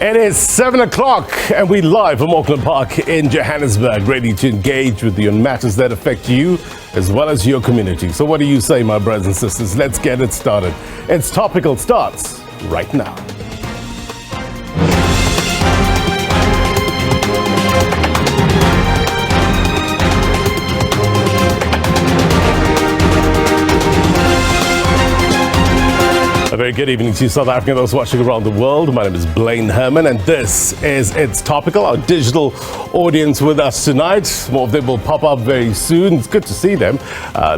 It is 7 o'clock and we live from Auckland Park in Johannesburg, ready to engage with you on matters that affect you as well as your community. So what do you say, my brothers and sisters? Let's get it started. It's Topical starts right now. A very good evening to you, South African, those watching around the world. My name is Blaine Herman, and this is It's Topical, our digital audience with us tonight. More of them will pop up very soon. It's good to see them.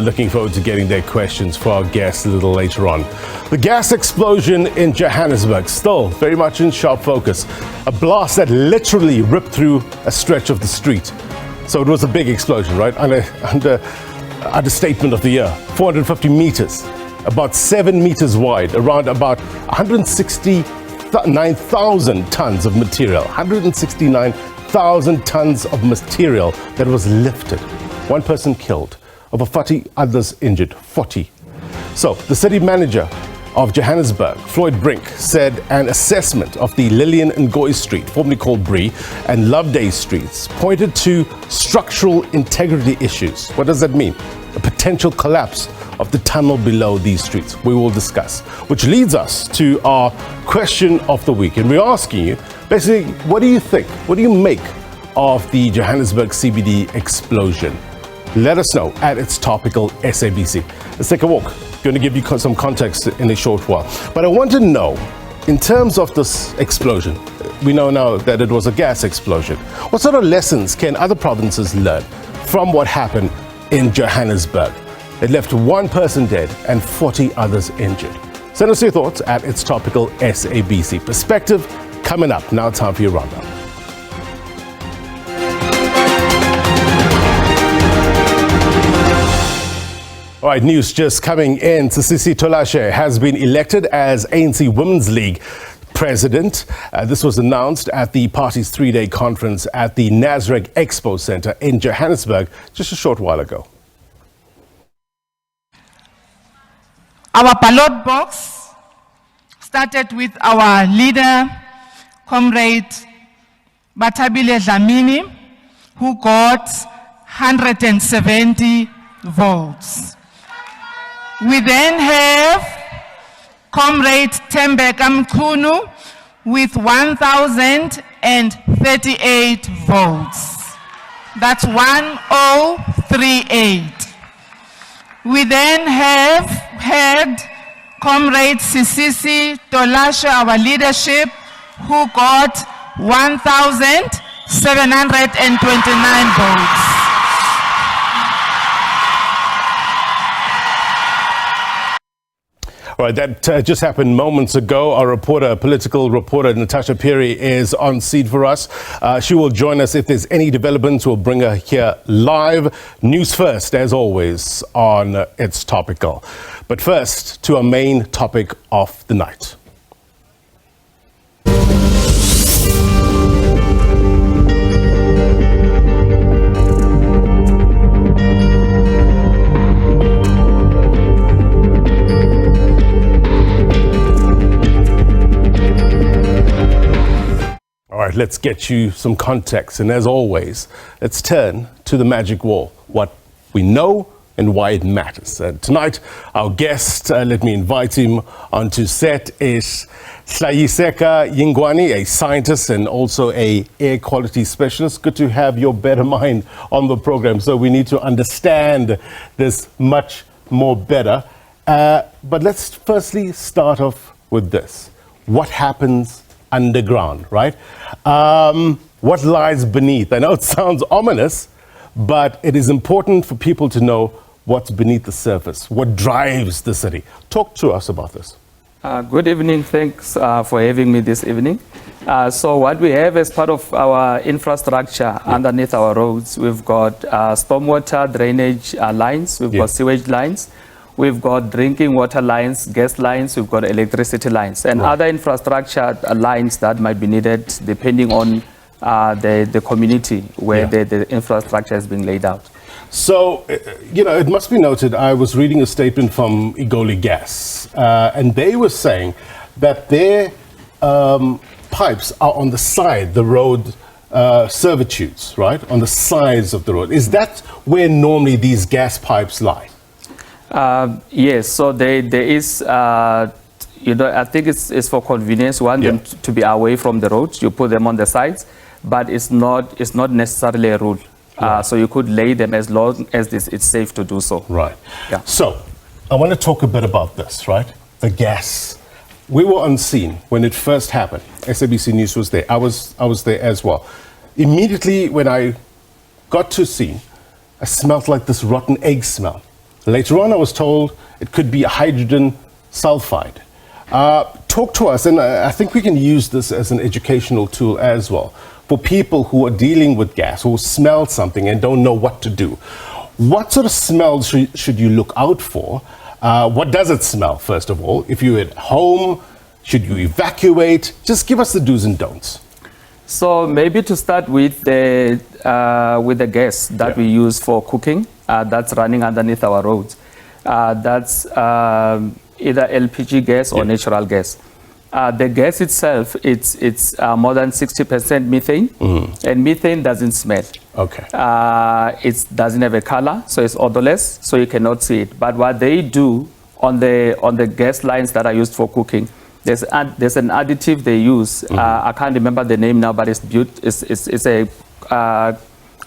Looking forward to getting their questions for our guests a little later on. The gas explosion in Johannesburg, still very much in sharp focus. A blast that literally ripped through a stretch of the street. So it was a big explosion, right? Understatement of the year. 450 meters. About 7 meters wide, around about 169,000 tons of material. 169,000 tons of material that was lifted. One person killed, over 40 others injured, 40. So the city manager of Johannesburg, Floyd Brink, said an assessment of the Lillian Ngoyi Street, formerly called Bree, and Loveday Streets pointed to structural integrity issues. What does that mean? A potential collapse of the tunnel below these streets. We will discuss, which leads us to our question of the week. And we're asking you, basically, what do you think? What do you make of the Johannesburg CBD explosion? Let us know at It's Topical SABC. Let's take a walk. I'm going to give you some context in a short while. But I want to know, in terms of this explosion, we know now that it was a gas explosion. What sort of lessons can other provinces learn from what happened in Johannesburg? It left one person dead and 40 others injured. Send us your thoughts at It's Topical SABC. Perspective coming up. Now time for your roundup. All right, news just coming in. Sisisi Tolashe has been elected as ANC Women's League president. This was announced at the party's three-day conference at the Nasrec Expo Center in Johannesburg just a short while ago. Our ballot box started with our leader, Comrade Bathabile Dlamini, who got 170 votes. We then have Comrade Tembeka Mkhunu with 1,038 votes. That's 1038. We then have had Comrade Sisisi Tolashe, our leadership, who got 1,729 votes. All right, that just happened moments ago. Our reporter, political reporter Natasha Perry is on seat for us. She will join us if there's any developments. We'll bring her here live. News first, as always, on It's Topical. But first, to our main topic of the night. All right, let's get you some context. And as always, let's turn to the magic wall, what we know and why it matters. Tonight, our guest, let me invite him onto set, is Hlayiseka Yingwani, a scientist and also a air quality specialist. Good to have your better mind on the program. So we need to understand this much more better. But let's firstly start off with this. What happens underground, right? What lies beneath? I know it sounds ominous, but it is important for people to know what's beneath the surface, what drives the city. Talk to us about this. Good evening. Thanks for having me this evening. So what we have as part of our infrastructure underneath our roads, we've got stormwater drainage lines, we've got sewage lines, we've got drinking water lines, gas lines, we've got electricity lines, and other infrastructure lines that might be needed depending on the community where the infrastructure is being laid out. So, it must be noted, I was reading a statement from Igoli Gas, and they were saying that their pipes are on the side, the road servitudes, right? On the sides of the road. Is that where normally these gas pipes lie? Yes, so there is, I think it's for convenience, them to be away from the road. You put them on the sides, but it's not necessarily a rule. Right. So you could lay them as long as it's safe to do so. Right. Yeah. So I want to talk a bit about this, right? The gas. We were on scene when it first happened. SABC News was there. I was there as well. Immediately when I got to scene, I smelled like this rotten egg smell. Later on, I was told it could be hydrogen sulfide. Talk to us, and I think we can use this as an educational tool as well, for people who are dealing with gas, who smell something and don't know what to do. What sort of smells should you look out for? What does it smell, first of all? If you're at home, should you evacuate? Just give us the do's and don'ts. So maybe to start with the gas that we use for cooking, that's running underneath our roads. That's either LPG gas or natural gas. The gas itself, it's more than 60% methane, and methane doesn't smell. Okay. It doesn't have a color, so it's odorless, so you cannot see it. But what they do on the gas lines that are used for cooking, there's an additive they use. I can't remember the name now, but it's a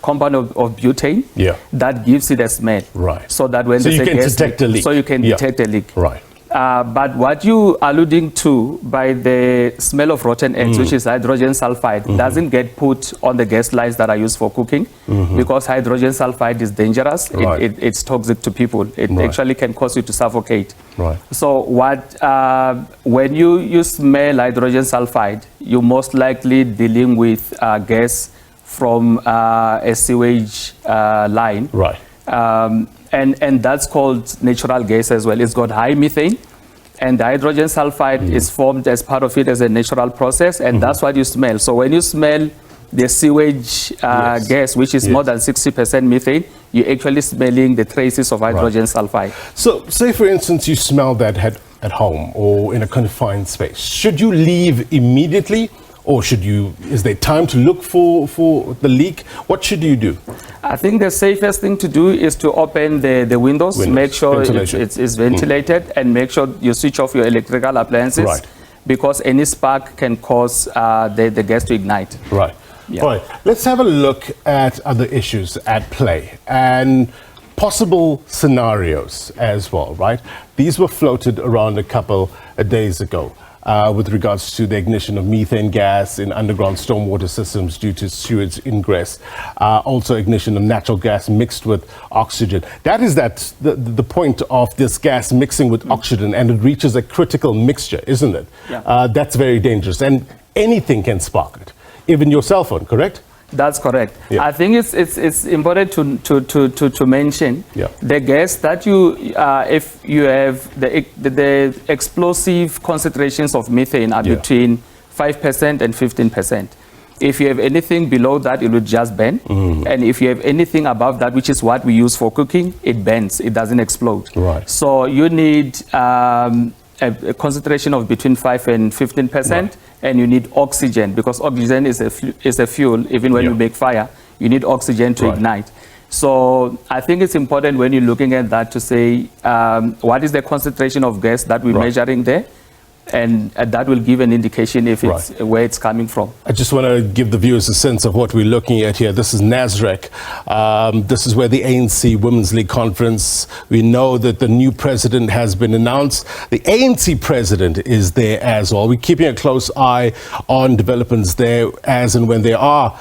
compound of butane that gives it a smell. Right. So that when you can detect a leak. So you can detect a leak. Right. But what you are alluding to by the smell of rotten eggs, which is hydrogen sulfide, doesn't get put on the gas lines that are used for cooking, because hydrogen sulfide is dangerous. Right. It's toxic to people. It actually can cause you to suffocate. Right. So when you smell hydrogen sulfide, you're most likely dealing with gas from a sewage line. Right. And that's called natural gas as well. It's got high methane, and the hydrogen sulfide is formed as part of it as a natural process, and that's what you smell. So when you smell the sewage gas, which is more than 60% methane, you're actually smelling the traces of hydrogen sulfide. So say, for instance, you smell that at home or in a confined space. Should you leave immediately? Or is there time to look for the leak? What should you do? I think the safest thing to do is to open the windows, make sure it's ventilated, and make sure you switch off your electrical appliances. Right. Because any spark can cause the gas to ignite. Right. Yeah. All right. Let's have a look at other issues at play and possible scenarios as well, right? These were floated around a couple of days ago. With regards to the ignition of methane gas in underground stormwater systems due to sewage ingress. Also ignition of natural gas mixed with oxygen. That is the point of this gas mixing with oxygen, and it reaches a critical mixture, isn't it? Yeah. That's very dangerous, and anything can spark it, even your cell phone, correct? That's correct. Yeah. I think it's important to mention the gas that if you have the explosive concentrations of methane are between 5% and 15%. If you have anything below that, it will just burn. And if you have anything above that, which is what we use for cooking, it burns. It doesn't explode. Right. So you need a concentration of between 5 and 15%, and you need oxygen, because oxygen is a fuel. Even when you make fire, you need oxygen to ignite. So I think it's important when you're looking at that to say, what is the concentration of gas that we're measuring there? And that will give an indication if it's where it's coming from. I just want to give the viewers a sense of what we're looking at here. This is Nasrec. This is where the ANC Women's League Conference, we know that the new president has been announced. The ANC president is there as well. We're keeping a close eye on developments there as and when there are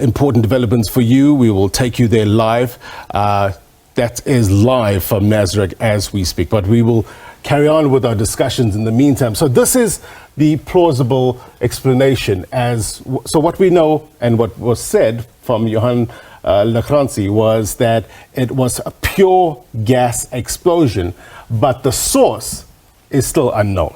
important developments for you. We will take you there live. That is live from Nasrec as we speak, but we will carry on with our discussions in the meantime. So this is the plausible explanation. So what we know and what was said from Johan Le Grange was that it was a pure gas explosion, but the source is still unknown.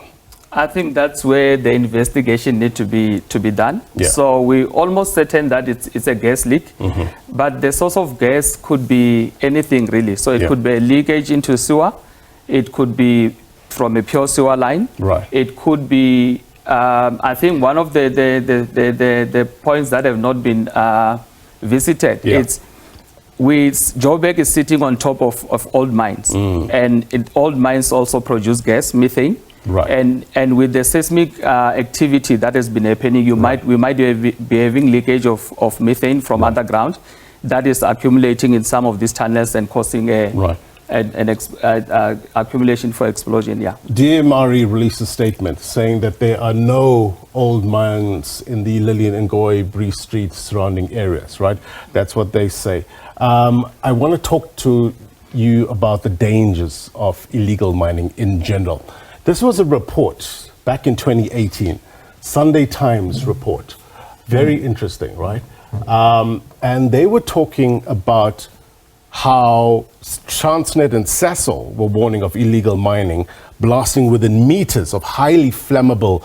I think that's where the investigation needs to be done. Yeah. So we're almost certain that it's a gas leak, but the source of gas could be anything really. So it could be a leakage into sewer. It could be from a pure sewer line. Right. It could be I think one of the points that have not been visited, it's Joburg is sitting on top of old mines, and old mines also produce gas, methane. Right. And with the seismic activity that has been happening, we might be having leakage of methane from underground that is accumulating in some of these tunnels and causing an accumulation for explosion. Yeah. DMRE released a statement saying that there are no old mines in the Lillian and Goy Bree Street surrounding areas, right? That's what they say. I want to talk to you about the dangers of illegal mining in general. This was a report back in 2018, Sunday Times report. Very interesting, right? And they were talking about how Transnet and Sasol were warning of illegal mining, blasting within meters of highly flammable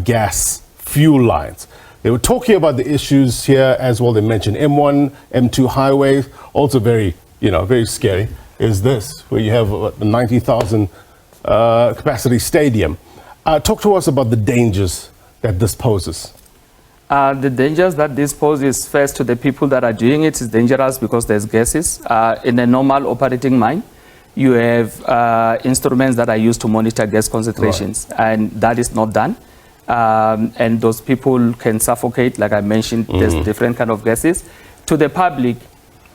gas fuel lines. They were talking about the issues here as well. They mentioned M1, M2 highways, also very scary. Is this where you have a 90,000 capacity stadium? Talk to us about the dangers that this poses. The dangers that this poses, first, to the people that are doing it is dangerous because there's gases. In a normal operating mine, you have instruments that are used to monitor gas concentrations, and that is not done. And those people can suffocate, like I mentioned, there's different kind of gases. To the public,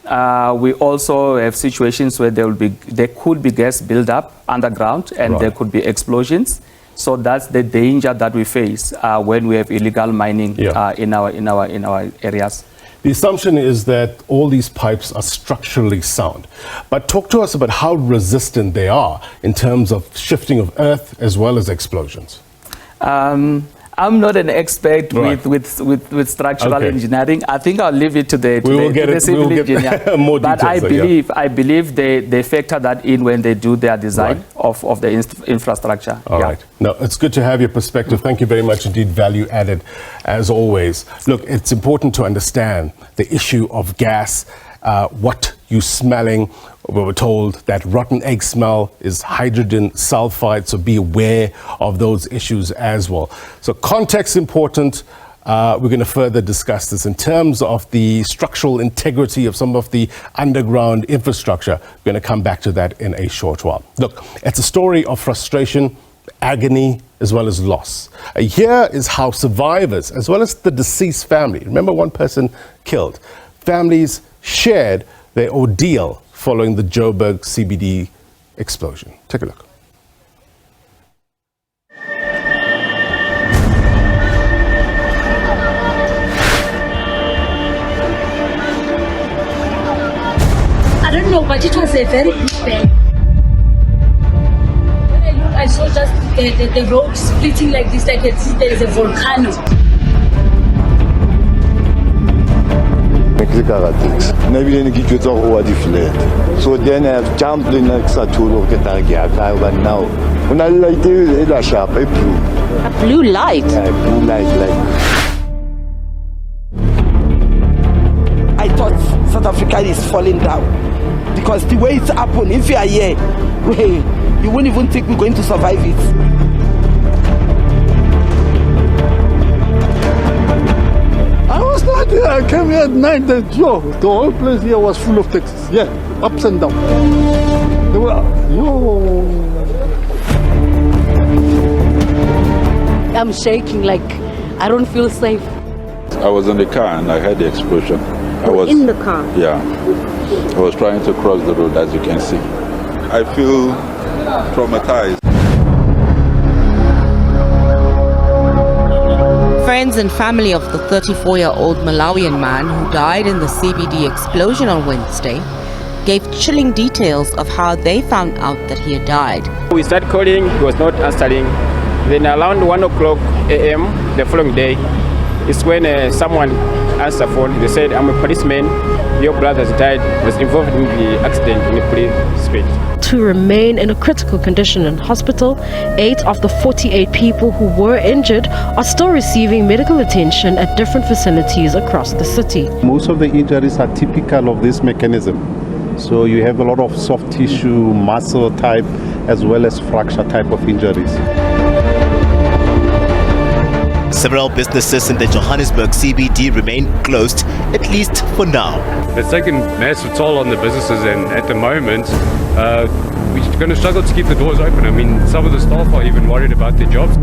we also have situations where there could be gas buildup underground, and there could be explosions. So that's the danger that we face when we have illegal mining in our areas. The assumption is that all these pipes are structurally sound. But talk to us about how resistant they are in terms of shifting of earth as well as explosions. I'm not an expert with structural engineering. I think I'll leave it to the civil engineer. More but details, I believe they factor that in when they do their design of the infrastructure. All right. No, it's good to have your perspective. Thank you very much indeed. Value added, as always. Look, it's important to understand the issue of gas, what you're smelling. We were told that rotten egg smell is hydrogen sulfide, so be aware of those issues as well. So context important. We're going to further discuss this in terms of the structural integrity of some of the underground infrastructure. We're going to come back to that in a short while. Look, it's a story of frustration, agony, as well as loss. Here is how survivors, as well as the deceased family, remember one person killed, families shared their ordeal following the Joburg CBD explosion. Take a look. I don't know, but it was a very big bang. When I look, I saw just the road splitting like this, like there is a volcano. So then I've jumped in next to look at that gap. I went now. When I like the sharp, a Blue light? Yeah, blue light. I thought South Africa is falling down because the way it's happened, if you are here, you wouldn't even think we're going to survive it. I was not here. I came here at night. The whole place here was full of taxis. Yeah, ups and down. They were, I'm shaking, like I don't feel safe. I was in the car and I heard the explosion. I was in the car? Yeah. I was trying to cross the road, as you can see. I feel traumatized. Friends and family of the 34-year-old Malawian man who died in the CBD explosion on Wednesday gave chilling details of how they found out that he had died. We started calling, he was not answering. Then around 1 o'clock a.m. the following day is when someone answered the phone. They said, I'm a policeman, your brother has died, was involved in the accident in the police speech. To remain in a critical condition in hospital, 8 of the 48 people who were injured are still receiving medical attention at different facilities across the city. Most of the injuries are typical of this mechanism. So you have a lot of soft tissue, muscle type, as well as fracture type of injuries. Several businesses in the Johannesburg CBD remain closed, at least for now. It's taken massive toll on the businesses, and at the moment, we're going to struggle to keep the doors open. I mean, some of the staff are even worried about their jobs.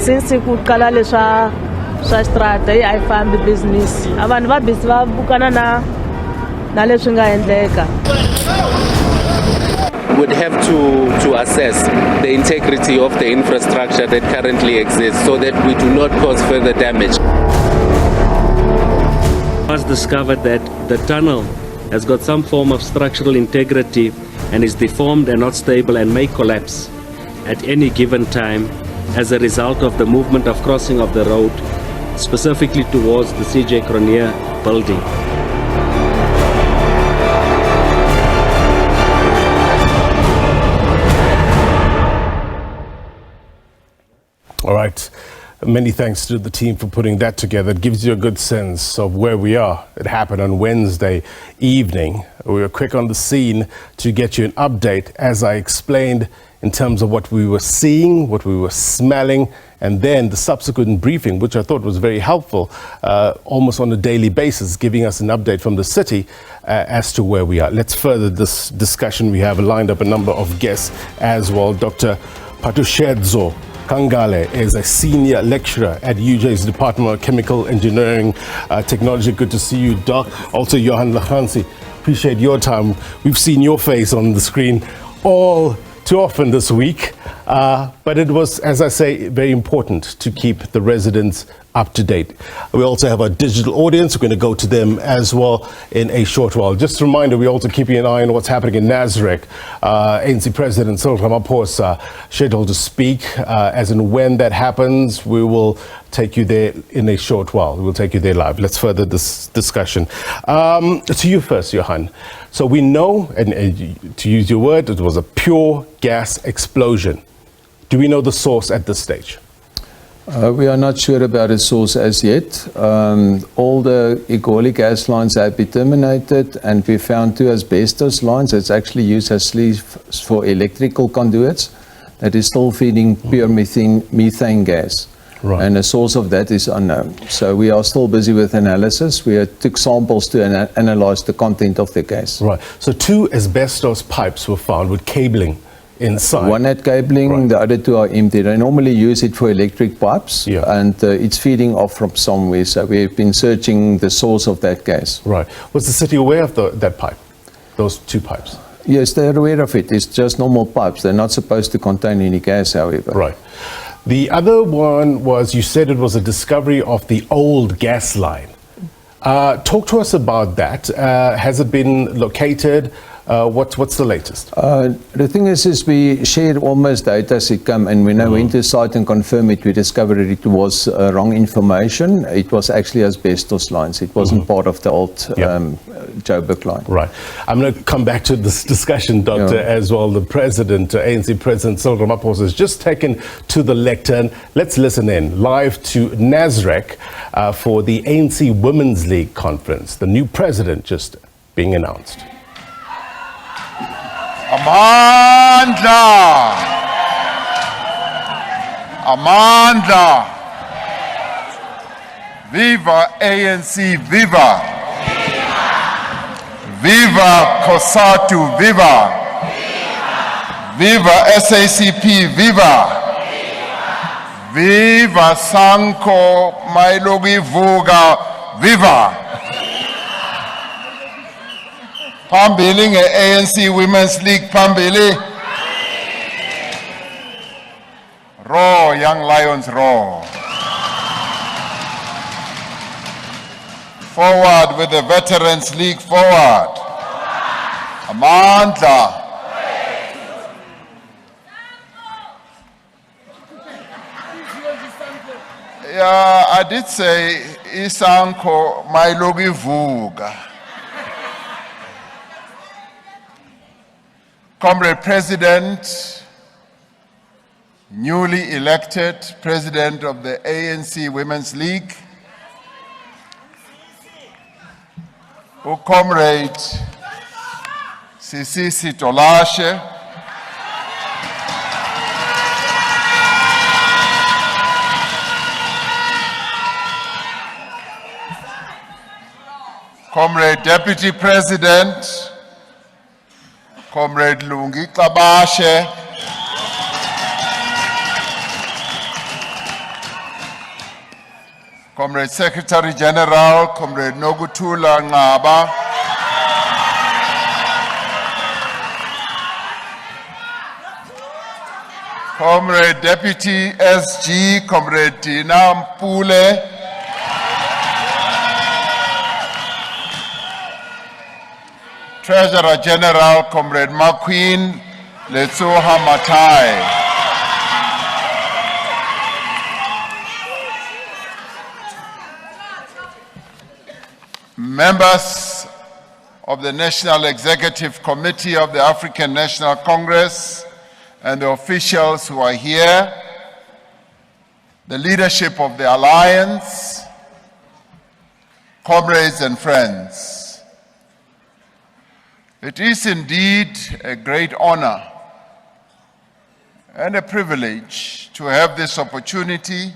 Since ku qala leswa swa strata I found the business abantu va busy va bukana na leswi nga endleka. Would have to assess the integrity of the infrastructure that currently exists so that we do not cause further damage. It was discovered that the tunnel has got some form of structural integrity and is deformed and not stable and may collapse at any given time as a result of the movement of crossing of the road, specifically towards the CJ Cronier building. All right. Many thanks to the team for putting that together. It gives you a good sense of where we are. It happened on Wednesday evening. We were quick on the scene to get you an update, as I explained, in terms of what we were seeing, what we were smelling, and then the subsequent briefing, which I thought was very helpful, almost on a daily basis, giving us an update from the city as to where we are. Let's further this discussion. We have lined up a number of guests as well. Dr. Phathutshedzo Khangale is a senior lecturer at UJ's Department of Chemical Engineering Technology. Good to see you, Doc. Also, Johan Le Grange, appreciate your time. We've seen your face on the screen all too often this week, but it was, as I say, very important to keep the residents up to date. We also have a digital audience. We're going to go to them as well in a short while. Just a reminder, we're also keeping an eye on what's happening in Nasrec. ANC President Cyril Ramaphosa scheduled to speak. As and when that happens, we will take you there in a short while. We'll take you there live. Let's further this discussion. To you first, Johan. So we know, and to use your word, it was a pure gas explosion. Do we know the source at this stage? We are not sure about the source as yet. All the Igoli gas lines have been terminated, and we found 2 asbestos lines that's actually used as sleeves for electrical conduits that is still feeding pure methane gas. Right. And the source of that is unknown. So we are still busy with analysis. We took samples to analyze the content of the gas. Right. So 2 asbestos pipes were found with cabling inside. One had cabling, right. The other 2 are empty. They normally use it for electric pipes, and it's feeding off from somewhere. So we've been searching the source of that gas. Right. Was the city aware of that pipe, those 2 pipes? Yes, they're aware of it. It's just normal pipes. They're not supposed to contain any gas, however. Right. The other one was, you said it was a discovery of the old gas line. Talk to us about that. Has it been located? What's the latest? The thing is we share almost data as it come, and when I went to site and confirmed it, we discovered it was wrong information. It was actually asbestos lines. It wasn't part of the old Joburg line. Right. I'm going to come back to this discussion, Doctor, as well. The President, ANC President Cyril Ramaphosa, has just taken to the lectern. Let's listen in live to Nasrec for the ANC Women's League Conference. The new president just being announced. Amandla! Amandla! Viva ANC, viva! Viva COSATU, viva! Viva SACP, viva! Viva Sanko Mailogi Vuga, viva! Phambili nge-ANC Women's League phambili. Roar, young lions, roar. Forward with the Veterans League, forward. Amandla. Yeah, I did say Isanko Mailogi Vuga. Comrade President, newly elected President of the ANC Women's League, Comrade Sisisi Tolashe, Comrade Deputy President, Comrade Lungi Tabashe, Comrade Secretary General, Comrade Nogutula Ngaba, Comrade Deputy SG, Comrade Tina Mpule, Treasurer General, Comrade Maqueen Letsoha Matai, members of the National Executive Committee of the African National Congress, and the officials who are here, the leadership of the Alliance, comrades and friends. It is indeed a great honor and a privilege to have this opportunity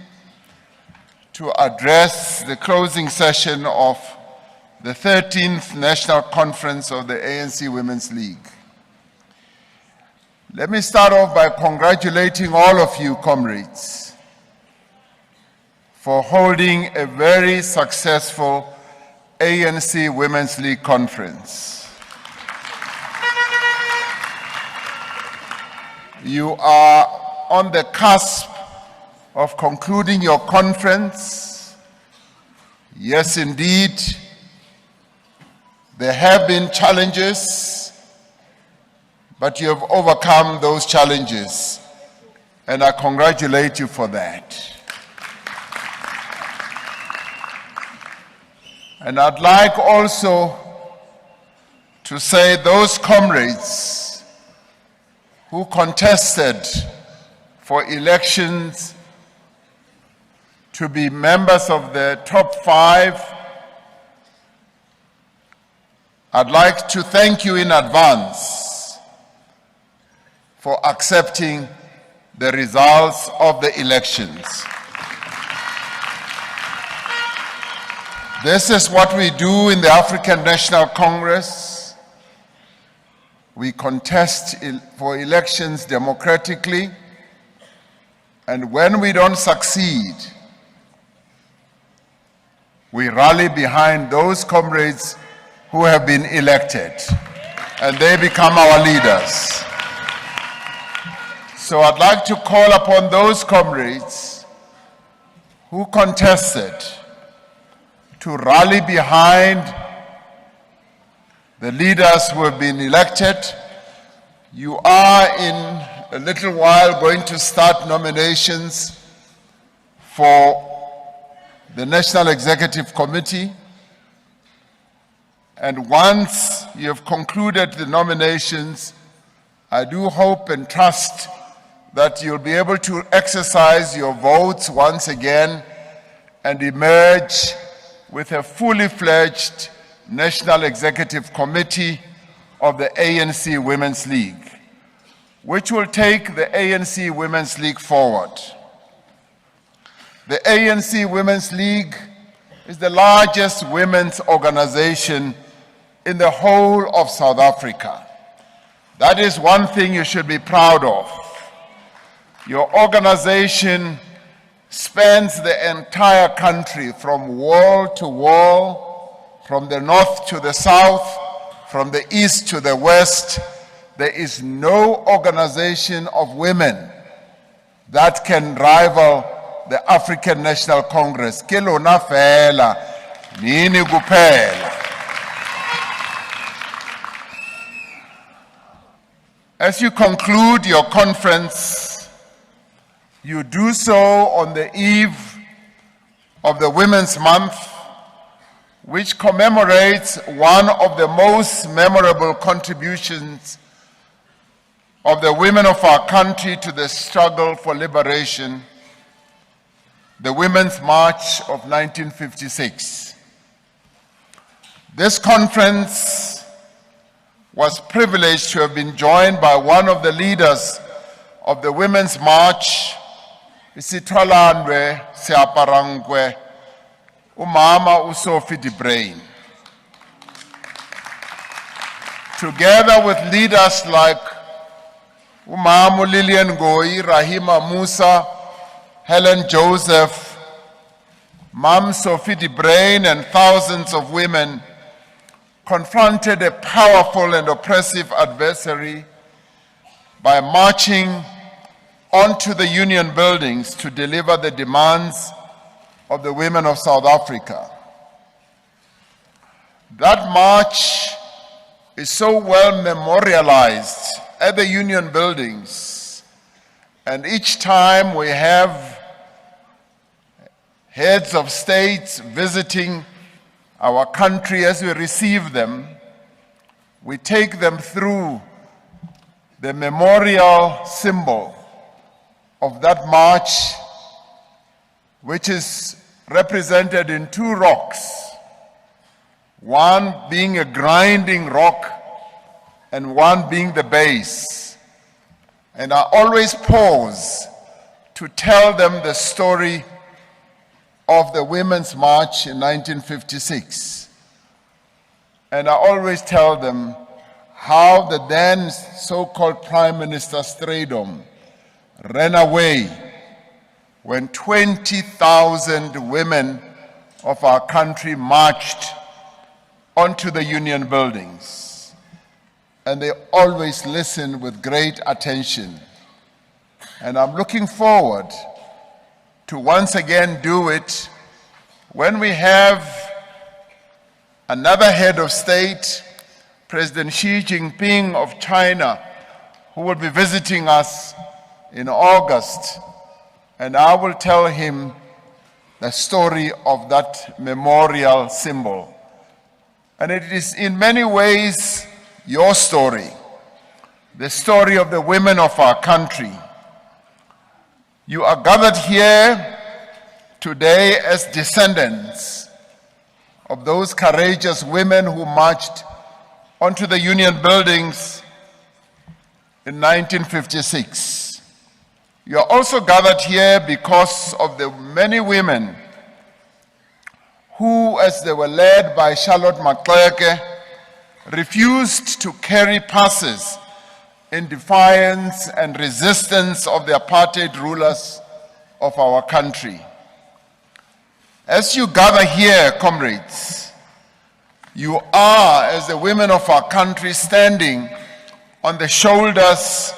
to address the closing session of the 13th National Conference of the ANC Women's League. Let me start off by congratulating all of you, comrades, for holding a very successful ANC Women's League conference. You are on the cusp of concluding your conference. Yes, indeed, there have been challenges, but you have overcome those challenges, and I congratulate you for that. And I'd like also to say those comrades who contested for elections to be members of the top 5, I'd like to thank you in advance for accepting the results of the elections. This is what we do in the African National Congress. We contest for elections democratically, and when we don't succeed, we rally behind those comrades who have been elected, and they become our leaders. So I'd like to call upon those comrades who contested to rally behind the leaders who have been elected. You are in a little while going to start nominations for the National Executive Committee. And once you have concluded the nominations, I do hope and trust that you'll be able to exercise your votes once again and emerge with a fully fledged National Executive Committee of the ANC Women's League, which will take the ANC Women's League forward. The ANC Women's League is the largest women's organization in the whole of South Africa. That is one thing you should be proud of. Your organization spans the entire country from wall to wall, from the north to the south, from the east to the west. There is no organization of women that can rival the African National Congress. Ke lona fela, nini kuphela. As you conclude your conference, you do so on the eve of the Women's Month, which commemorates one of the most memorable contributions of the women of our country to the struggle for liberation, the Women's March of 1956. This conference was privileged to have been joined by one of the leaders of the Women's March, Isitwalandwe Siaparangwe, Umama Usofi de Brain. together with leaders like Umamu Lillian Goyi, Rahima Musa, Helen Joseph, Mam Sophie de Brain, and thousands of women, confronted a powerful and oppressive adversary by marching onto the union buildings to deliver the demands of the women of South Africa. That march is so well memorialized at the union buildings, and each time we have heads of states visiting our country, as we receive them, we take them through the memorial symbol of that march, which is represented in two rocks, one being a grinding rock and one being the base. And I always pause to tell them the story of the Women's March in 1956. And I always tell them how the then so-called Prime Minister Strydom ran away when 20,000 women of our country marched onto the union buildings. And they always listen with great attention. And I'm looking forward to once again do it when we have another head of state, President Xi Jinping of China, who will be visiting us in August, and I will tell him the story of that memorial symbol. And it is in many ways your story, the story of the women of our country. You are gathered here today as descendants of those courageous women who marched onto the union buildings in 1956. You are also gathered here because of the many women who, as they were led by Charlotte Maxeke, refused to carry passes in defiance and resistance of the apartheid rulers of our country. As you gather here, comrades, you are, as the women of our country, standing on the shoulders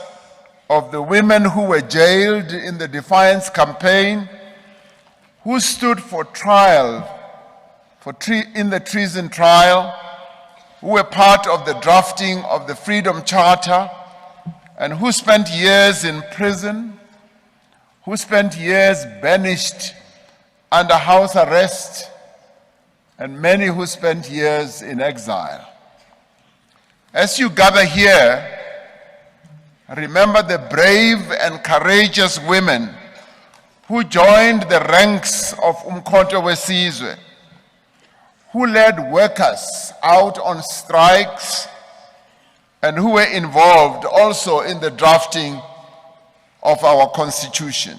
of the women who were jailed in the Defiance campaign, who stood for trial in the treason trial, who were part of the drafting of the Freedom Charter, and who spent years in prison, who spent years banished under house arrest, and many who spent years in exile. As you gather here, remember the brave and courageous women who joined the ranks of Umkhonto weSizwe, who led workers out on strikes, and who were involved also in the drafting of our Constitution.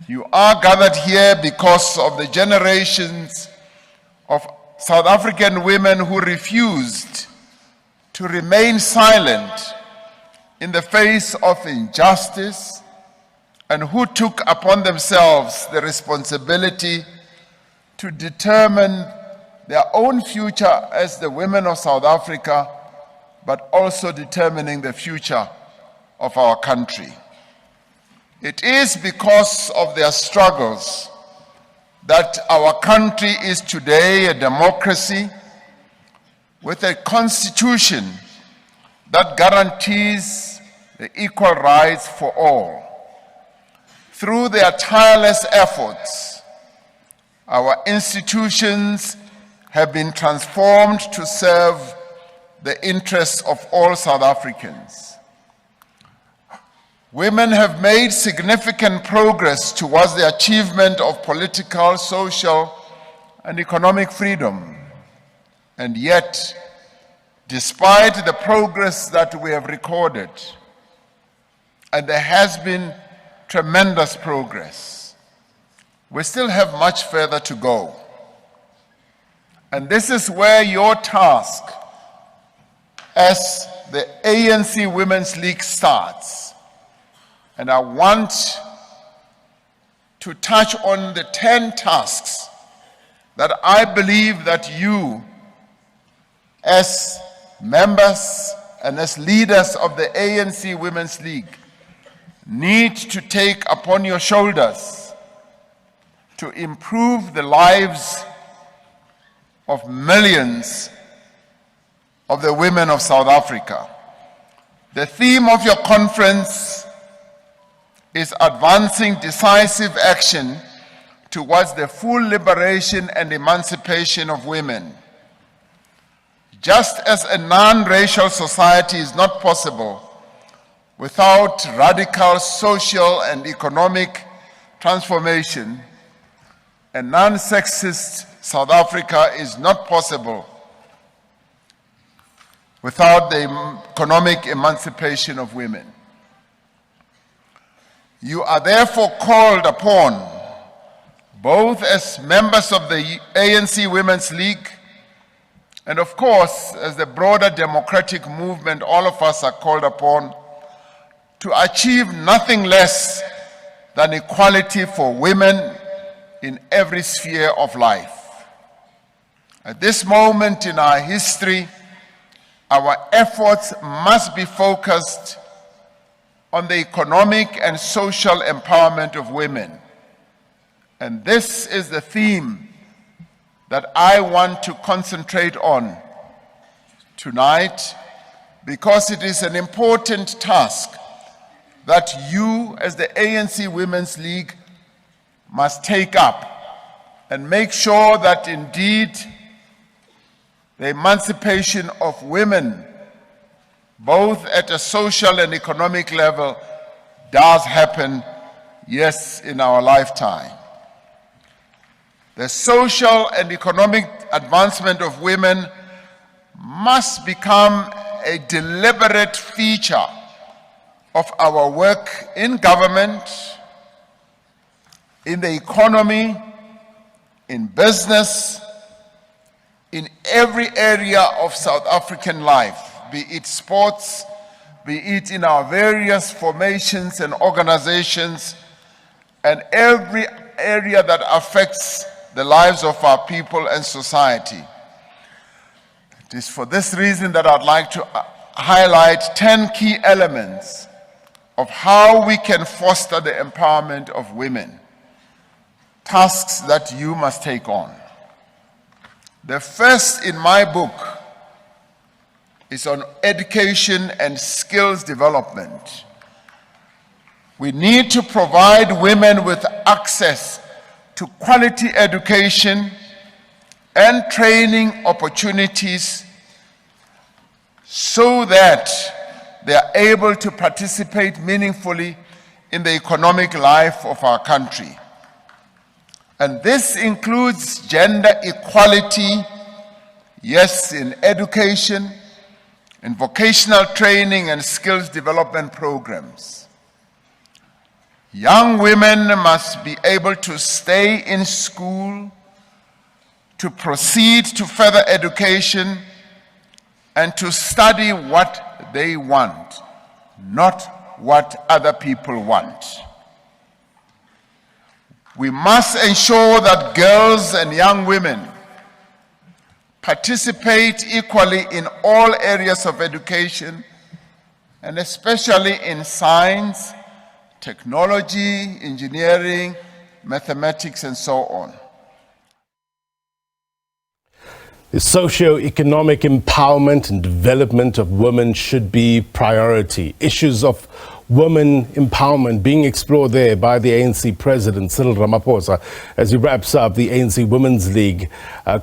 You are gathered here because of the generations of South African women who refused to remain silent in the face of injustice and who took upon themselves the responsibility to determine their own future as the women of South Africa, but also determining the future of our country. It is because of their struggles that our country is today a democracy with a constitution that guarantees the equal rights for all. Through their tireless efforts, our institutions have been transformed to serve the interests of all South Africans. Women have made significant progress towards the achievement of political, social, and economic freedom. And yet, despite the progress that we have recorded, and there has been tremendous progress, we still have much further to go. And this is where your task as the ANC Women's League starts. And I want to touch on the 10 tasks that I believe that you, as members and as leaders of the ANC Women's League, need to take upon your shoulders to improve the lives of millions of the women of South Africa. The theme of your conference is advancing decisive action towards the full liberation and emancipation of women. Just as a non-racial society is not possible without radical social and economic transformation, a non-sexist South Africa is not possible without the economic emancipation of women. You are therefore called upon, both as members of the ANC Women's League and of course, as the broader democratic movement, all of us are called upon to achieve nothing less than equality for women in every sphere of life. At this moment in our history, our efforts must be focused on the economic and social empowerment of women. And this is the theme that I want to concentrate on tonight, because it is an important task that you, as the ANC Women's League, must take up and make sure that indeed the emancipation of women, both at a social and economic level, does happen, yes, in our lifetime. The social and economic advancement of women must become a deliberate feature of our work in government, in the economy, in business, in every area of South African life, be it sports, be it in our various formations and organizations, and every area that affects the lives of our people and society. It is for this reason that I'd like to highlight 10 key elements of how we can foster the empowerment of women, tasks that you must take on. The first in my book is on education and skills development. We need to provide women with access to quality education and training opportunities so that they are able to participate meaningfully in the economic life of our country. And this includes gender equality, yes, in education, in vocational training and skills development programs. Young women must be able to stay in school, to proceed to further education, and to study what they want, not what other people want. We must ensure that girls and young women participate equally in all areas of education, and especially in science, technology, engineering, mathematics, and so on. The socio-economic empowerment and development of women should be priority. Issues of women empowerment being explored there by the ANC President, Cyril Ramaphosa, as he wraps up the ANC Women's League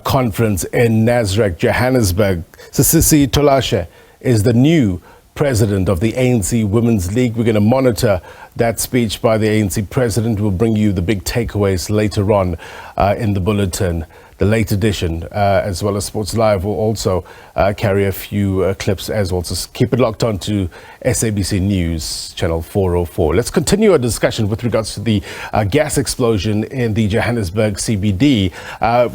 conference in Nasrec, Johannesburg. Sisisi Tolashe is the new president of the ANC Women's League. We're going to monitor that speech by the ANC president. We'll bring you the big takeaways later on in the bulletin. The late edition, as well as Sports Live, will also carry a few clips as well. So keep it locked on to SABC News, channel 404. Let's continue our discussion with regards to the gas explosion in the Johannesburg CBD.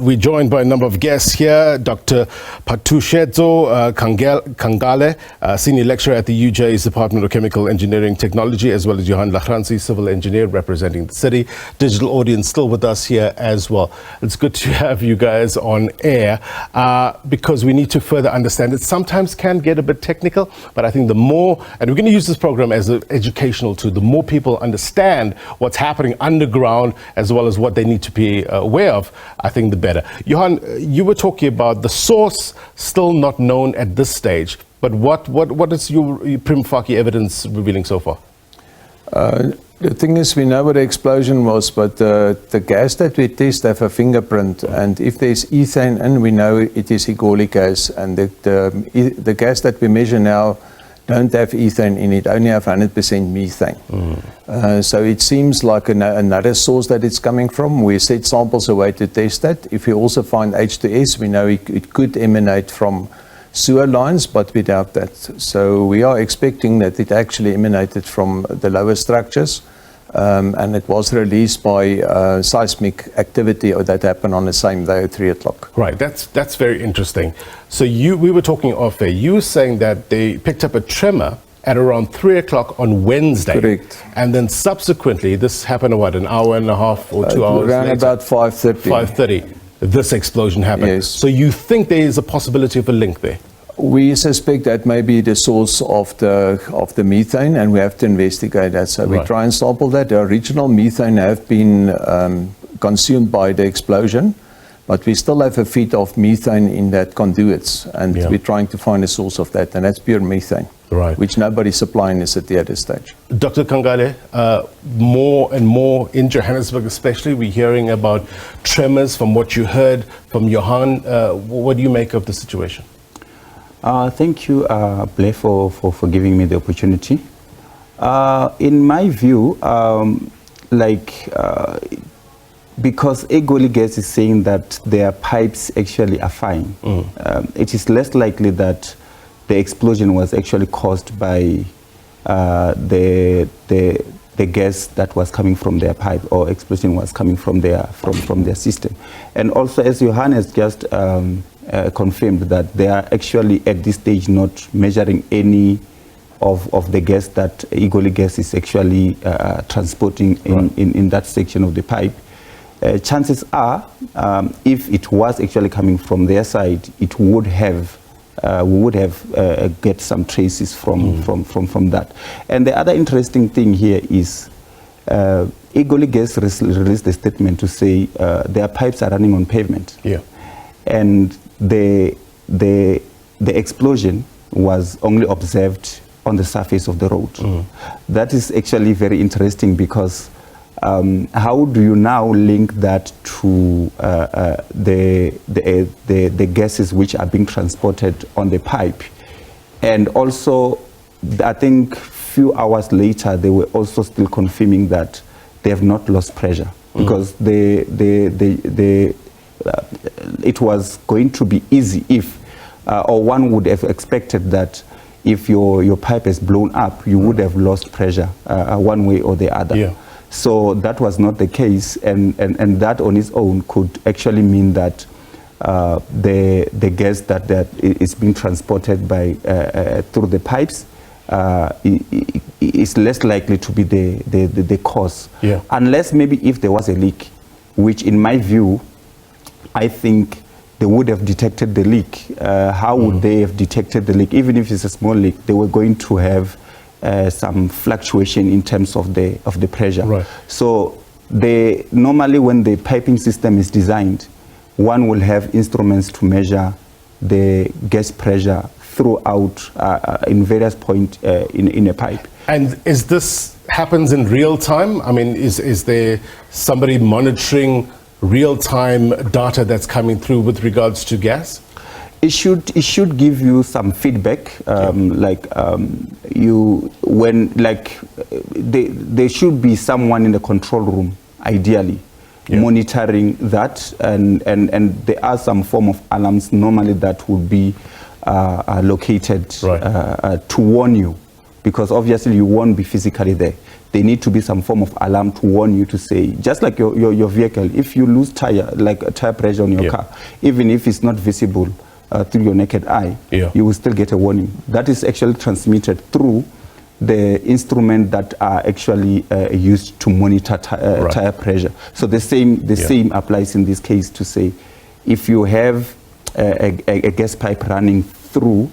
We're joined by a number of guests here. Dr Phathutshedzo Khangale, Senior Lecturer at the UJ's Department of Chemical Engineering Technology, as well as Johan Le Grange, Civil Engineer representing the city. Digital audience still with us here as well. It's good to have you guys on air because we need to further understand it. Sometimes can get a bit technical, but I think the more, and we're going to use this program as an educational tool, the more people understand what's happening underground as well as what they need to be aware of, I think the better. Johan, you were talking about the source still not known at this stage, but what is your prima facie evidence revealing so far? The thing is, we know what the explosion was, but the gas that we test have a fingerprint, and if there's ethane in, we know it is Igoli gas, and the gas that we measure now don't have ethane in it, only have 100% methane. So it seems like another source that it's coming from. We set samples away to test that. If we also find H2S, we know it could emanate from sewer lines, but we doubt that. So we are expecting that it actually emanated from the lower structures, and it was released by seismic activity that happened on the same day at 3 o'clock. Right, that's very interesting. So we were talking off air. You were saying that they picked up a tremor at around 3 o'clock on Wednesday. Correct. And then subsequently, this happened an hour and a half or 2 hours around later? About 5:30. 5:30. This explosion happened. Yes. So you think there is a possibility of a link there? We suspect that may be the source of the methane, and we have to investigate that. So we try and sample that. The original methane have been consumed by the explosion, but we still have a feed of methane in that conduits, and we're trying to find the source of that, and that's pure methane, which nobody's supplying us at the other stage. Dr. Khangale, more and more in Johannesburg especially, we're hearing about tremors from what you heard from Johan. What do you make of the situation? Thank you, Blair, for giving me the opportunity. In my view, because Igoli gas is saying that their pipes actually are fine, it is less likely that the explosion was actually caused by the gas that was coming from their pipe, or explosion was coming from their system. And also, as Johan has just confirmed, that they are actually at this stage not measuring any of the gas that Igoli gas is actually transporting in that section of the pipe. Chances are, if it was actually coming from their side, it would have we would have get some traces from that. And the other interesting thing here is Igoli gas released a statement to say their pipes are running on pavement. Yeah. And the explosion was only observed on the surface of the road. That is actually very interesting, because how do you now link that to the gases which are being transported on the pipe? And also, I think few hours later, they were also still confirming that they have not lost pressure, because it was going to be easy if, or one would have expected that if your pipe is blown up, you would have lost pressure one way or the other. Yeah. So that was not the case, and that on its own could actually mean that the gas that is being transported by through the pipes is less likely to be the cause, unless maybe if there was a leak, which in my view, I think they would have detected the leak. How would they have detected the leak? Even if it's a small leak, they were going to have some fluctuation in terms of the pressure. Right. So normally when the piping system is designed, one will have instruments to measure the gas pressure throughout in various points in a pipe. And is this happens in real time? I mean, is there somebody monitoring real-time data that's coming through with regards to gas? It should give you some feedback, there should be someone in the control room, ideally, monitoring that, and there are some form of alarms normally that would be located to warn you, because obviously you won't be physically there. There need to be some form of alarm to warn you, to say, just like your vehicle, if you lose tire, like a tire pressure on your car, even if it's not visible through your naked eye, you will still get a warning. That is actually transmitted through the instrument that are actually used to monitor tire pressure. So the same applies in this case, to say, if you have a gas pipe running through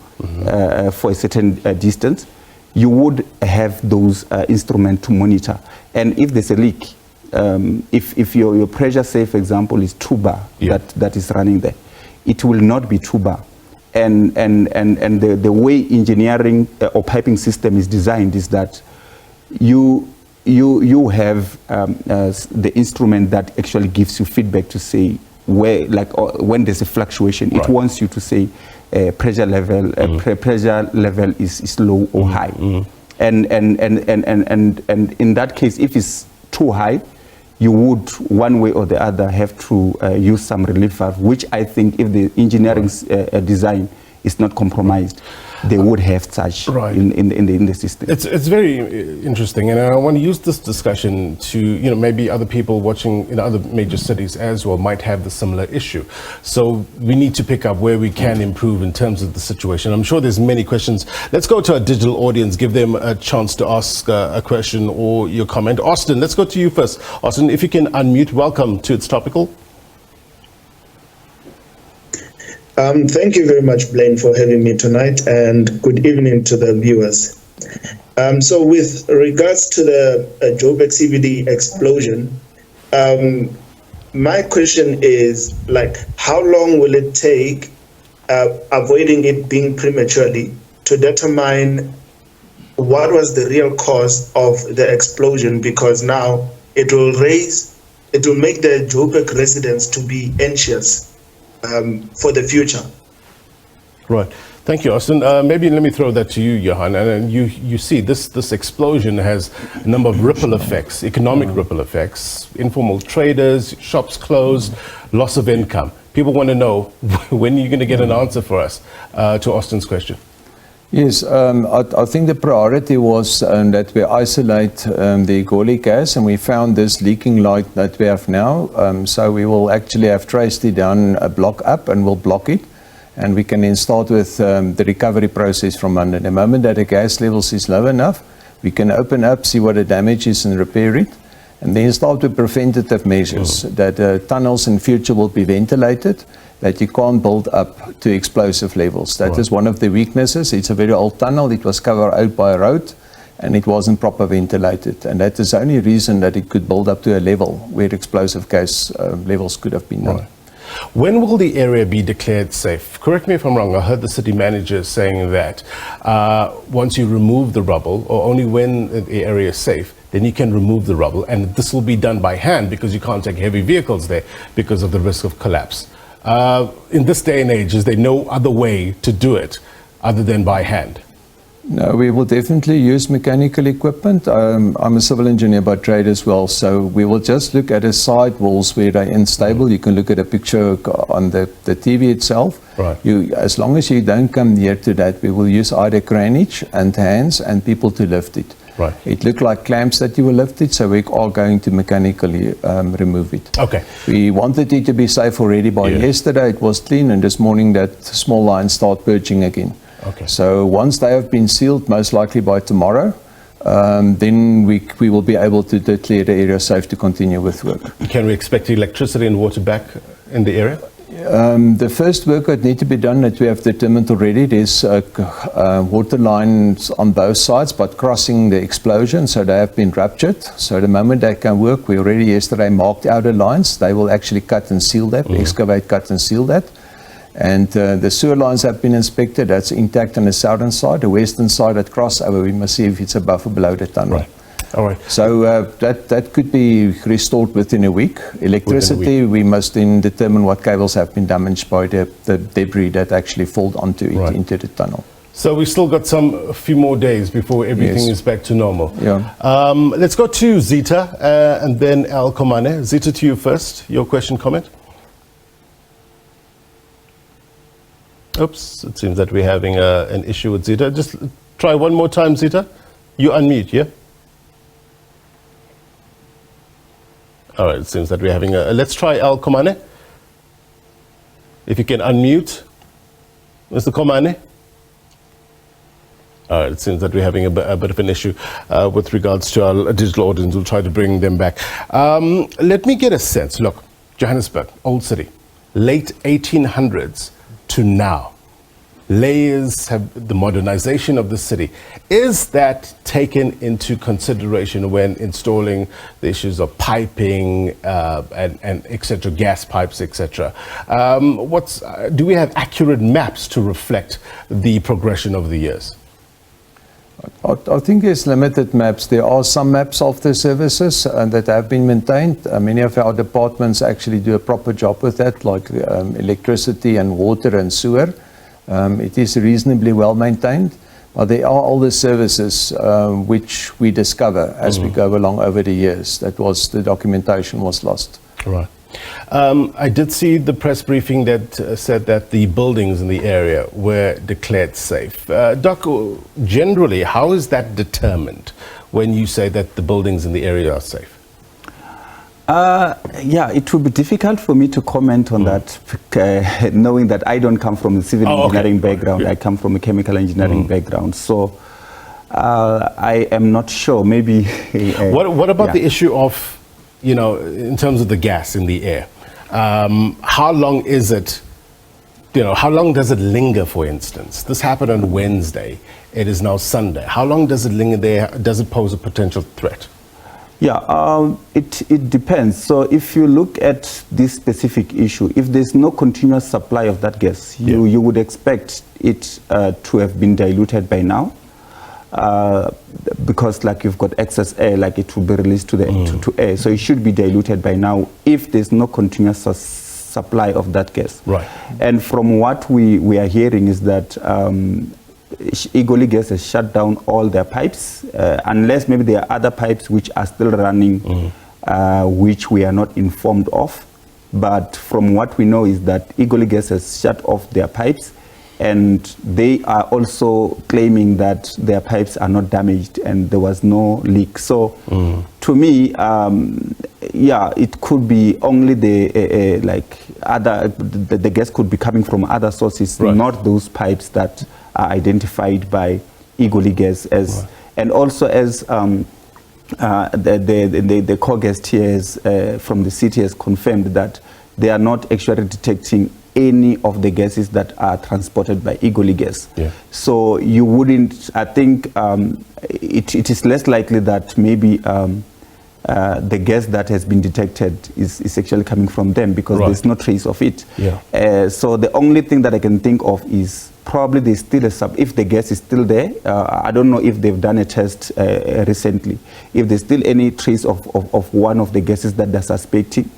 for a certain distance, you would have those instruments to monitor. And if there's a leak, if your pressure, say for example, is 2 bar that is running there, it will not be 2 bar. And the way engineering or piping system is designed is that you have the instrument that actually gives you feedback to say where, like when there's a fluctuation, it wants you to say pressure level is low or high. And in that case, if it's too high, you would, one way or the other, have to use some relief valve, which I think, if the engineering design is not compromised, they would have such in the system. It's very interesting, and I want to use this discussion to, maybe other people watching in other major cities as well might have the similar issue. So we need to pick up where we can improve in terms of the situation. I'm sure there's many questions. Let's go to our digital audience, give them a chance to ask a question or your comment. Austin, let's go to you first. Austin, if you can unmute, welcome to It's Topical. Thank you very much, Blaine, for having me tonight, and good evening to the viewers. So with regards to the Joburg CBD explosion, my question is, how long will it take, avoiding it being prematurely, to determine what was the real cause of the explosion? Because now it will make the Joburg residents to be anxious for the future. Right. Thank you, Austin. Maybe let me throw that to you, Johan. And you see this explosion has a number of ripple effects, economic ripple effects, informal traders, shops closed, loss of income. People want to know, when are you going to get an answer for us to Austin's question? Yes, I think the priority was that we isolate the Egoli gas, and we found this leaking light that we have now. So we will actually have traced it down a block up, and we'll block it. And we can then start with the recovery process from under. The moment that the gas levels is low enough, we can open up, see what the damage is, and repair it. And then start with preventative measures, that tunnels in future will be ventilated, that you can't build up to explosive levels. That is one of the weaknesses. It's a very old tunnel. It was covered out by a road, and it wasn't proper ventilated. And that is the only reason that it could build up to a level where explosive gas levels could have been done. When will the area be declared safe? Correct me if I'm wrong. I heard the city manager saying that once you remove the rubble, or only when the area is safe, then you can remove the rubble. And this will be done by hand, because you can't take heavy vehicles there because of the risk of collapse. In this day and age, is there no other way to do it other than by hand? No, we will definitely use mechanical equipment. I'm a civil engineer by trade as well, so we will just look at the side walls where they're unstable. You can look at a picture on the TV itself. Right. As long as you don't come near to that, we will use either cranage and hands and people to lift it. Right. It looked like clamps that you will lift it, so we are going to mechanically remove it. Okay. We wanted it to be safe already by yesterday. It was clean, and this morning that small lines start purging again. Okay. So once they have been sealed, most likely by tomorrow, then we will be able to declare the area safe to continue with work. Can we expect electricity and water back in the area? The first work that need to be done that we have determined already, there's water lines on both sides, but crossing the explosion, so they have been ruptured. So the moment they can work, we already yesterday marked out the lines. They will actually cut and seal that, excavate, cut and seal that. And the sewer lines have been inspected. That's intact on the southern side. The western side at crossover, we must see if it's above or below the tunnel. Right. All right. So that could be restored within a week. Electricity, we must then determine what cables have been damaged by the debris that actually fall onto it, into the tunnel. So we still got a few more days before everything is back to normal. Yeah. Let's go to Zita and then Al Komane. Zita, to you first. Your question, comment? Oops, it seems that we're having an issue with Zita. Just try one more time, Zita. You unmute, yeah? All right, it seems that we're having let's try Al Komane. If you can unmute, Mr. Komane. All right, it seems that we're having a bit of an issue with regards to our digital audience. We'll try to bring them back. Let me get a sense. Look, Johannesburg, old city, late 1800s to now. Layers have the modernization of the city. Is that taken into consideration when installing the issues of piping and etc., gas pipes, etc.? Do we have accurate maps to reflect the progression of the years? I think there's limited maps. There are some maps of the services that have been maintained. Many of our departments actually do a proper job with that, like electricity and water and sewer. It is reasonably well maintained, but there are all the services which we discover as we go along over the years. The documentation was lost. Right. I did see the press briefing that said that the buildings in the area were declared safe. Doc, generally, how is that determined when you say that the buildings in the area are safe? Yeah, it would be difficult for me to comment on that, knowing that I don't come from a civil engineering background. Yeah. I come from a chemical engineering background. So I am not sure. Maybe. What about the issue of, in terms of the gas in the air? How long is it? How long does it linger, for instance? This happened on Wednesday. It is now Sunday. How long does it linger there? Does it pose a potential threat? Yeah, it depends. So if you look at this specific issue, if there's no continuous supply of that gas, you would expect it to have been diluted by now, because like you've got excess air, like it will be released to the to air. So it should be diluted by now if there's no continuous supply of that gas. Right. And from what we are hearing is that Egoli Gas has shut down all their pipes, unless maybe there are other pipes which are still running, which we are not informed of. But from what we know is that Egoli Gas has shut off their pipes, and they are also claiming that their pipes are not damaged and there was no leak. So to me, yeah, it could be only the the gas could be coming from other sources, not those pipes that are identified by Egoli Gas as, and also as the co-guest here from the city has confirmed that they are not actually detecting any of the gases that are transported by Egoli Gas. Yeah. So you wouldn't, I think it is less likely that maybe the gas that has been detected is actually coming from them, because there's no trace of it. Yeah. So the only thing that I can think of is probably there's still if the gas is still there. I don't know if they've done a test recently. If there's still any trace of one of the gases that they're suspecting,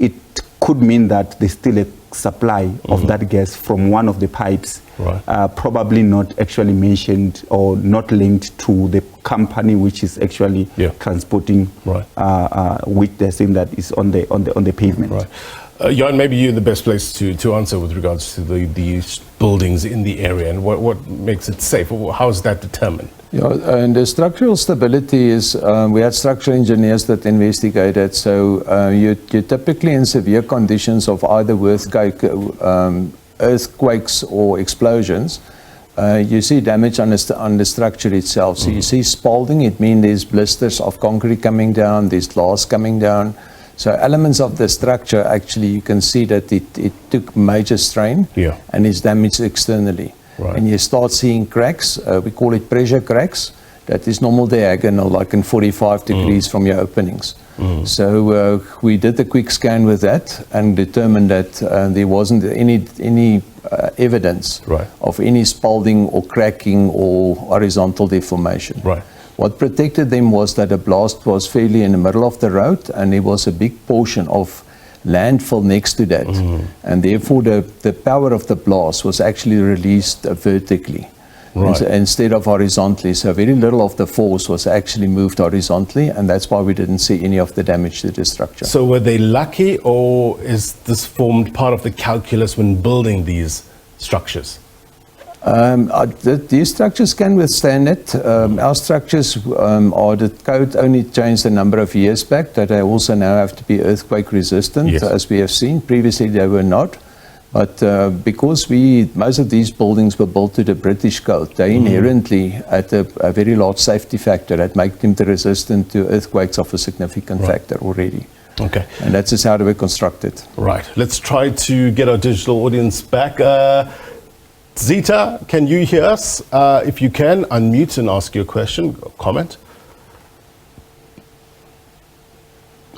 it could mean that there's still a supply of that gas from one of the pipes, probably not actually mentioned or not linked to the company which is actually transporting, which they're saying that is on the pavement. Right. Johan, maybe you're the best place to answer with regards to these buildings in the area and what makes it safe. How is that determined? Yeah, and the structural stability is, we had structural engineers that investigated. So you're typically in severe conditions of either earthquakes or explosions. You see damage on the structure itself. So you see spalling, it means there's blisters of concrete coming down, there's glass coming down. So elements of the structure, actually, you can see that it took major strain and is damaged externally. Right. And you start seeing cracks, we call it pressure cracks, that is normal diagonal, like in 45 degrees from your openings. So we did a quick scan with that and determined that there wasn't any evidence of any spalling or cracking or horizontal deformation. Right. What protected them was that the blast was fairly in the middle of the road, and there was a big portion of landfill next to that. And therefore the power of the blast was actually released vertically. Right. instead of horizontally. So very little of the force was actually moved horizontally, and that's why we didn't see any of the damage to the structure. So were they lucky, or is this formed part of the calculus when building these structures? These structures can withstand it. Our structures are, the code only changed a number of years back, that they also now have to be earthquake resistant, Yes. as we have seen. Previously they were not. But because most of these buildings were built to the British code, they inherently had a very large safety factor that make them resistant to earthquakes of a significant factor already. Okay. And that's just how they were constructed. Right. Let's try to get our digital audience back. Zita, can you hear us? If you can, unmute and ask your question or comment.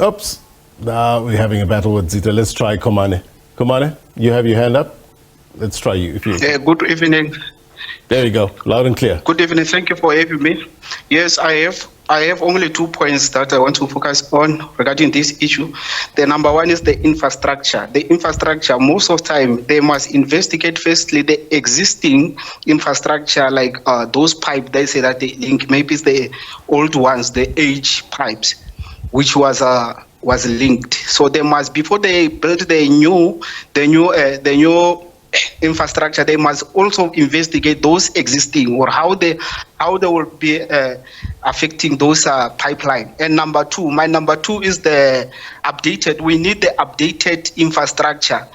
Oops. Now we're having a battle with Zita. Let's try Komane. Komane, you have your hand up. Let's try you. If you. Good evening. There you go. Loud and clear. Good evening. Thank you for having me. Yes, I have only 2 points that I want to focus on regarding this issue. The number one is the infrastructure. The infrastructure, most of the time, they must investigate firstly the existing infrastructure, like those pipes. They say that they link. Maybe it's the old ones, the age pipes, which was linked. So they must, before they build the new infrastructure, they must also investigate those existing, or how they will be affecting those pipeline. And my number two is the updated. We need the updated infrastructure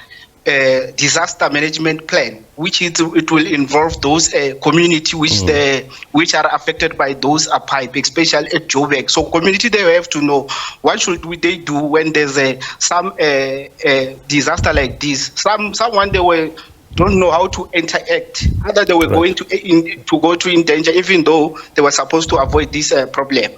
disaster management plan, which it will involve those community which are affected by those pipe, especially at Joburg. So community, they have to know what should they do when there's some disaster like this. Someone they don't know how to interact. Either they were going to go to in danger, even though they were supposed to avoid this problem.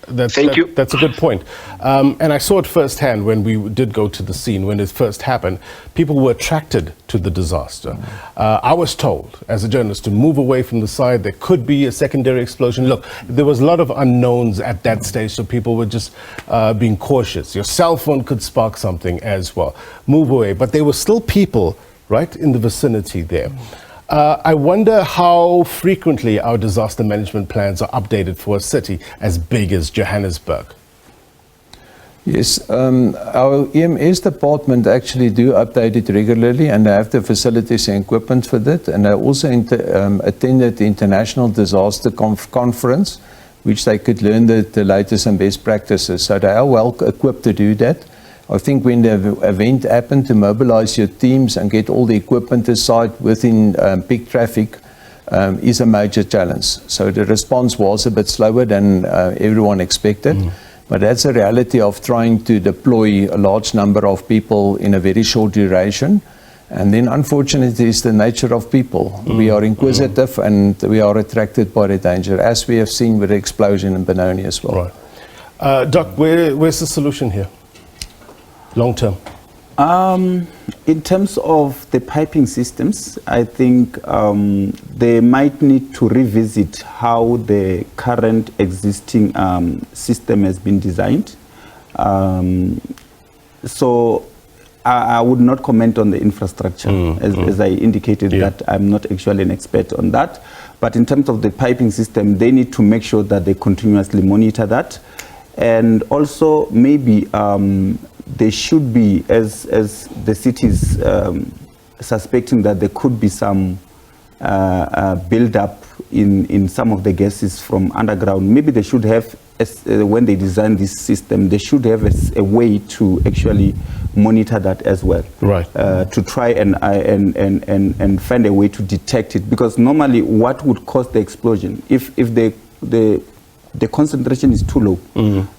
Thank you. That's a good point. And I saw it firsthand when we did go to the scene, when it first happened. People were attracted to the disaster. I was told, as a journalist, to move away from the side. There could be a secondary explosion. Look, there was a lot of unknowns at that stage, so people were just being cautious. Your cell phone could spark something as well. Move away. But there were still people right in the vicinity there. I wonder how frequently our disaster management plans are updated for a city as big as Johannesburg. Yes, our EMS department actually do update it regularly, and they have the facilities and equipment for that. And I also attended the International Disaster Conference, which they could learn the latest and best practices. So they are well equipped to do that. I think when the event happened, to mobilize your teams and get all the equipment aside within peak traffic is a major challenge. So the response was a bit slower than everyone expected. But that's a reality of trying to deploy a large number of people in a very short duration. And then unfortunately, it's the nature of people. We are inquisitive and we are attracted by the danger, as we have seen with the explosion in Benoni as well. Right. Doc, where's the solution here? Long term? In terms of the piping systems, I think they might need to revisit how the current existing system has been designed. So I would not comment on the infrastructure, as I indicated that I'm not actually an expert on that. But in terms of the piping system, they need to make sure that they continuously monitor that. And also maybe there should be, as the city is suspecting that there could be some build-up in some of the gases from underground, maybe they should have, when they design this system, they should have a way to actually monitor that as well. Right. To try and find a way to detect it. Because normally what would cause the explosion, if the concentration is too low,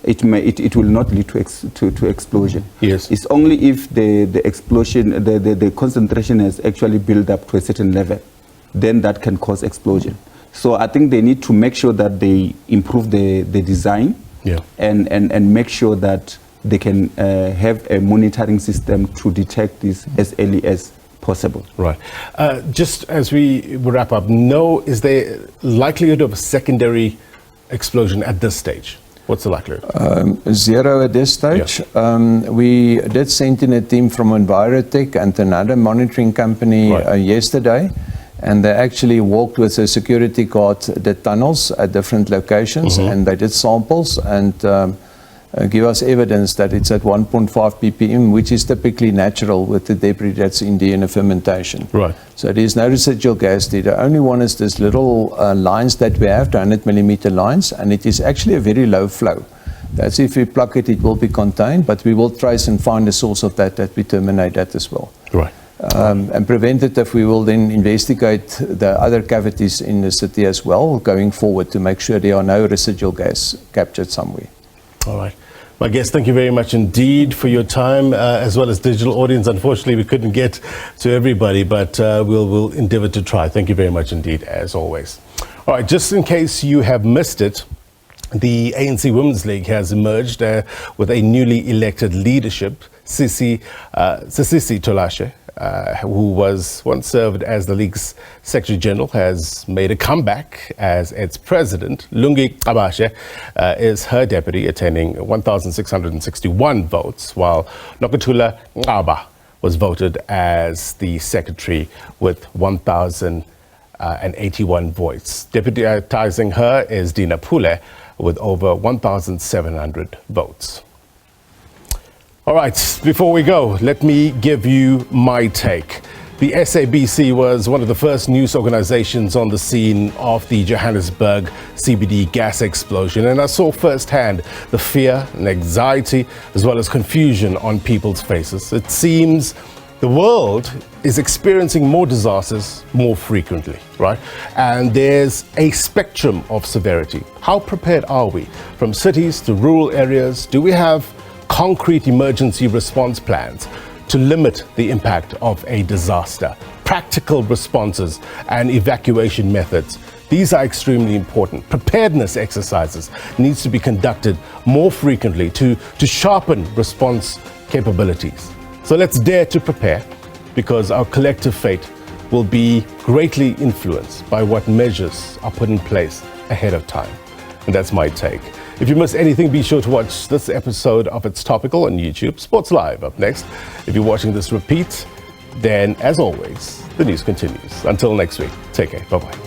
it will not lead to explosion. Yes. It's only if the explosion, the concentration has actually built up to a certain level, then that can cause explosion. So I think they need to make sure that they improve the design and make sure that they can have a monitoring system to detect this as early as possible. Right. Just as we wrap up, is there likelihood of a secondary explosion at this stage? What's the likelihood? Zero at this stage. We did send in a team from Envirotech and another monitoring company yesterday, And they actually walked with a security guard the tunnels at different locations, and they did samples and give us evidence that it's at 1.5 ppm, which is typically natural with the debris that's in DNA fermentation. Right. So there's no residual gas there. The only one is this little lines that we have, 200 millimeter lines, and it is actually a very low flow. That's if we pluck it, it will be contained, but we will trace and find the source of that we terminate that as well. Right. And preventative, we will then investigate the other cavities in the city as well going forward to make sure there are no residual gas captured somewhere. All right. My guest, thank you very much indeed for your time, as well as digital audience. Unfortunately, we couldn't get to everybody, but we'll endeavor to try. Thank you very much indeed, as always. All right, just in case you have missed it, the ANC Women's League has emerged with a newly elected leadership. Sisi Tolashe, who was once served as the league's Secretary General, has made a comeback as its president. Lungi Qabashe is her deputy, attaining 1,661 votes, while Nokuthula Ngaba was voted as the secretary with 1,081 votes. Deputizing her is Dina Pule with over 1,700 votes. All right, before we go, let me give you my take. The SABC was one of the first news organizations on the scene of the Johannesburg CBD gas explosion, and I saw firsthand the fear and anxiety as well as confusion on people's faces. It seems the world is experiencing more disasters more frequently, right? And there's a spectrum of severity. How prepared are we? From cities to rural areas, do we have concrete emergency response plans to limit the impact of a disaster? Practical responses and evacuation methods. These are extremely important. Preparedness exercises needs to be conducted more frequently to sharpen response capabilities. So let's dare to prepare, because our collective fate will be greatly influenced by what measures are put in place ahead of time. And that's my take. If you missed anything, be sure to watch this episode of It's Topical on YouTube. Sports Live up next. If you're watching this repeat, then as always, the news continues. Until next week, take care. Bye-bye.